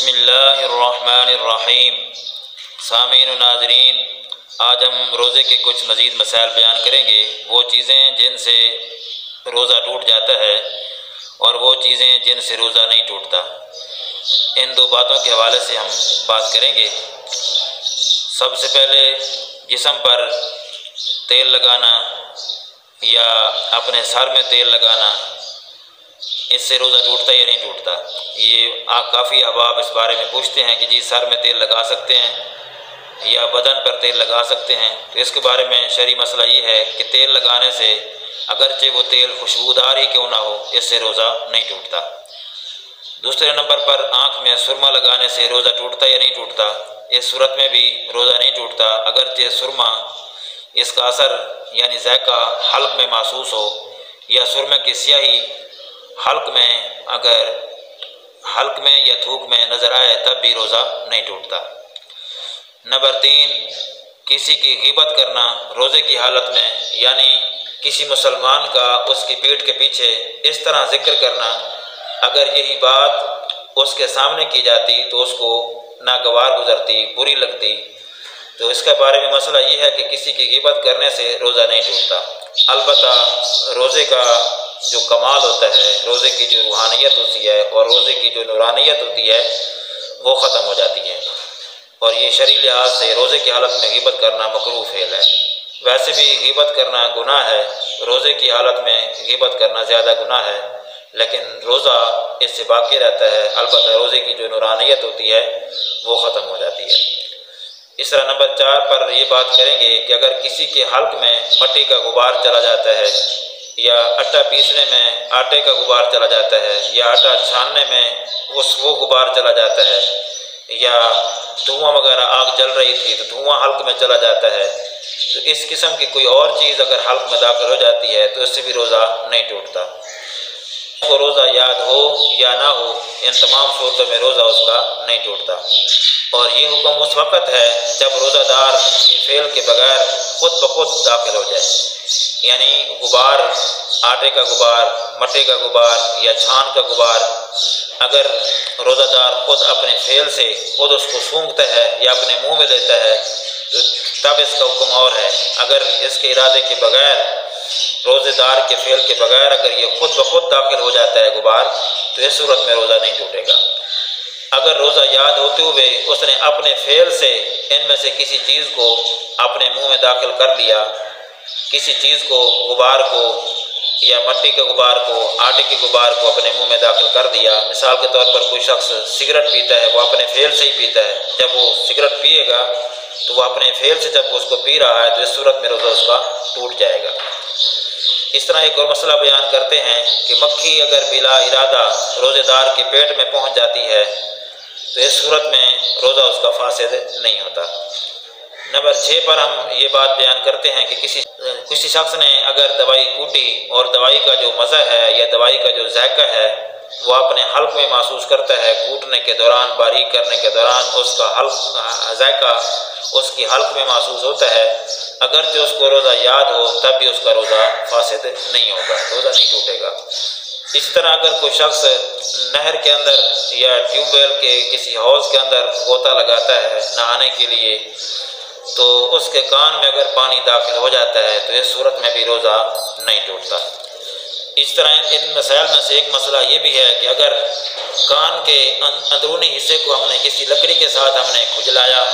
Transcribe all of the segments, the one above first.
बिस्मिल्लाहिर्रहमानिर्रहीम। सामीन नाज़रीन, आज हम रोज़े के कुछ मज़ीद मसाइल बयान करेंगे। वो चीज़ें जिनसे रोज़ा टूट जाता है और वो चीज़ें जिनसे रोज़ा नहीं टूटता। इन दो बातों के हवाले से हम बात करेंगे। सबसे पहले जिस्म पर तेल लगाना या अपने सर में तेल लगाना, इससे रोज़ा टूटता या नहीं टूटता। ये काफ़ी अहबाब इस बारे में पूछते हैं कि जी सर में तेल लगा सकते हैं या बदन पर तेल लगा सकते हैं। तो इसके बारे में शरई मसला ये है कि तेल लगाने से अगरचे वो तेल खुशबूदार ही क्यों ना हो, इससे रोज़ा नहीं टूटता। दूसरे नंबर पर आँख में सुरमा लगाने से रोज़ा टूटता या नहीं टूटता। इस सूरत में भी रोज़ा नहीं टूटता, अगरचे सुरमा इसका असर यानी ज़ायका हल्क में महसूस हो या सुरमे की स्याही हल्क में अगर हल्क में या थूक में नज़र आए तब भी रोज़ा नहीं टूटता। नंबर 3, किसी की ग़ीबत करना रोज़े की हालत में, यानी किसी मुसलमान का उसकी पीठ के पीछे इस तरह जिक्र करना, अगर यही बात उसके सामने की जाती तो उसको नागवार गुजरती, बुरी लगती। तो इसके बारे में मसला ये है कि किसी की ग़ीबत करने से रोज़ा नहीं टूटता। अलबत्ता रोज़े का जो कमाल होता है, रोज़े की जो रूहानियत होती है और रोज़े की जो नूरानियत होती है वो ख़त्म हो जाती है। और ये शरई लिहाज से रोज़े की हालत में ग़ीबत करना मकरूह फ़ेल है। वैसे भी ग़ीबत करना गुनाह है, रोज़े की हालत में ग़ीबत करना ज़्यादा गुनाह है, लेकिन रोज़ा इससे बाकी रहता है। अलबत्ता रोज़े की जो नूरानियत होती है वो ख़त्म हो जाती है। इस तरह नंबर 4 पर ये बात करेंगे कि अगर किसी के हल्क में मट्टी का गुबार चला जाता है या आटा पीसने में आटे का गुबार चला जाता है या आटा छानने में वो गुबार चला जाता है या धुआं वगैरह आग जल रही थी तो धुआं हल्क में चला जाता है, तो इस किस्म की कोई और चीज़ अगर हल्क में दाखिल हो जाती है तो इससे भी रोज़ा नहीं टूटता। वो रोज़ा याद हो या ना हो, इन तमाम सूरतों में रोज़ा उसका नहीं टूटता। और ये हुक्म उस वक़्त है जब रोज़ादार ये फ़ेल के बगैर खुद ब खुद दाखिल हो जाए, यानी गुबार, आटे का गुबार, मट्टी का गुबार या छान का गुबार अगर रोज़ादार खुद अपने फ़ेल से खुद उसको सूंघता है या अपने मुंह में लेता है तो तब इसका हुक्म और है। अगर इसके इरादे के बगैर, रोज़ेदार के फ़ेल के बगैर अगर ये खुद ब खुद दाखिल हो जाता है गुबार, तो इस सूरत में रोज़ा नहीं टूटेगा। अगर रोज़ा याद होते हुए उसने अपने फ़ेल से इनमें से किसी चीज़ को अपने मुंह में दाखिल कर लिया, किसी चीज़ को, गुबार को या मट्टी के गुबार को, आटे के गुबार को अपने मुंह में दाखिल कर दिया। मिसाल के तौर पर कोई शख्स सिगरेट पीता है, वो अपने फ़ेल से ही पीता है। जब वो सिगरेट पिएगा तो वो अपने फ़ेल से जब उसको पी रहा है तो इस सूरत में रोज़ा उसका टूट जाएगा। इस तरह एक और मसला बयान करते हैं कि मक्खी अगर बिला इरादा रोज़ेदार के पेट में पहुँच जाती है तो इस सूरत में रोज़ा उसका फासिद नहीं होता। नंबर 6 पर हम ये बात बयान करते हैं कि किसी शख्स ने अगर दवाई कूटी और दवाई का जो मज़ा है या दवाई का जो जायका है वो अपने हल्क में महसूस करता है, कूटने के दौरान, बारीक करने के दौरान उसका हल्क जायका उसकी हल्क में महसूस होता है, अगर जो उसको रोज़ा याद हो तब भी उसका रोज़ा फासिद नहीं होगा, रोज़ा नहीं टूटेगा। इसी तरह अगर कोई शख्स नहर के अंदर या ट्यूबवेल के किसी हौज़ के अंदर गोता लगाता है नहाने के लिए, तो उसके कान में अगर पानी दाखिल हो जाता है तो इस सूरत में भी रोज़ा नहीं टूटता। इस तरह इन मसाइल में से एक मसला ये भी है कि अगर कान के अंदरूनी हिस्से को हमने किसी लकड़ी के साथ हमने खुजलाया,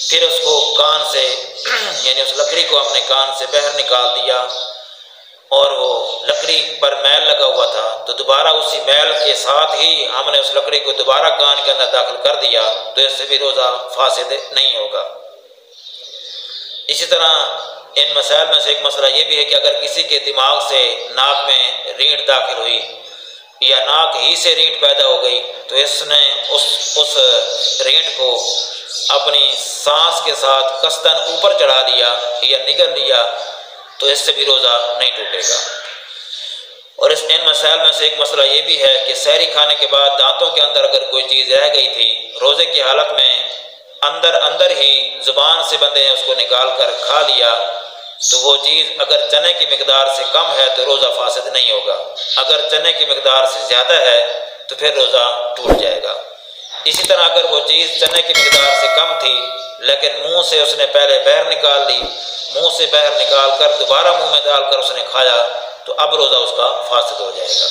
फिर उसको कान से यानी उस लकड़ी को हमने कान से बाहर निकाल दिया और वो लकड़ी पर मैल लगा हुआ था, तो दोबारा उसी मैल के साथ ही हमने उस लकड़ी को दोबारा कान के अंदर दाखिल कर दिया, तो इससे भी रोज़ा फासिद नहीं होगा। इसी तरह इन मसाइल में से एक मसला ये भी है कि अगर किसी के दिमाग से नाक में रीढ़ दाखिल हुई या नाक ही से रीढ़ पैदा हो गई, तो इसने उस रीढ़ को अपनी सांस के साथ कस्तन ऊपर चढ़ा लिया या निगल लिया, तो इससे भी रोज़ा नहीं टूटेगा। और इन मसाइल में से एक मसला ये भी है कि सहरी खाने के बाद दांतों के अंदर अगर कोई चीज़ रह गई थी, रोज़े की हालत में अंदर ही ज़ुबान से बंदे ने उसको निकाल कर खा लिया, तो वो चीज़ अगर चने की मिकदार से कम है तो रोज़ा फासिद नहीं होगा। अगर चने की मिकदार से ज़्यादा है तो फिर रोज़ा टूट जाएगा। इसी तरह अगर वो चीज़ चने की मिकदार से कम थी लेकिन मुंह से उसने पहले बाहर निकाल ली, मुंह से बाहर निकाल कर दोबारा मुंह में डालकर उसने खाया, तो अब रोज़ा उसका फासिद हो जाएगा।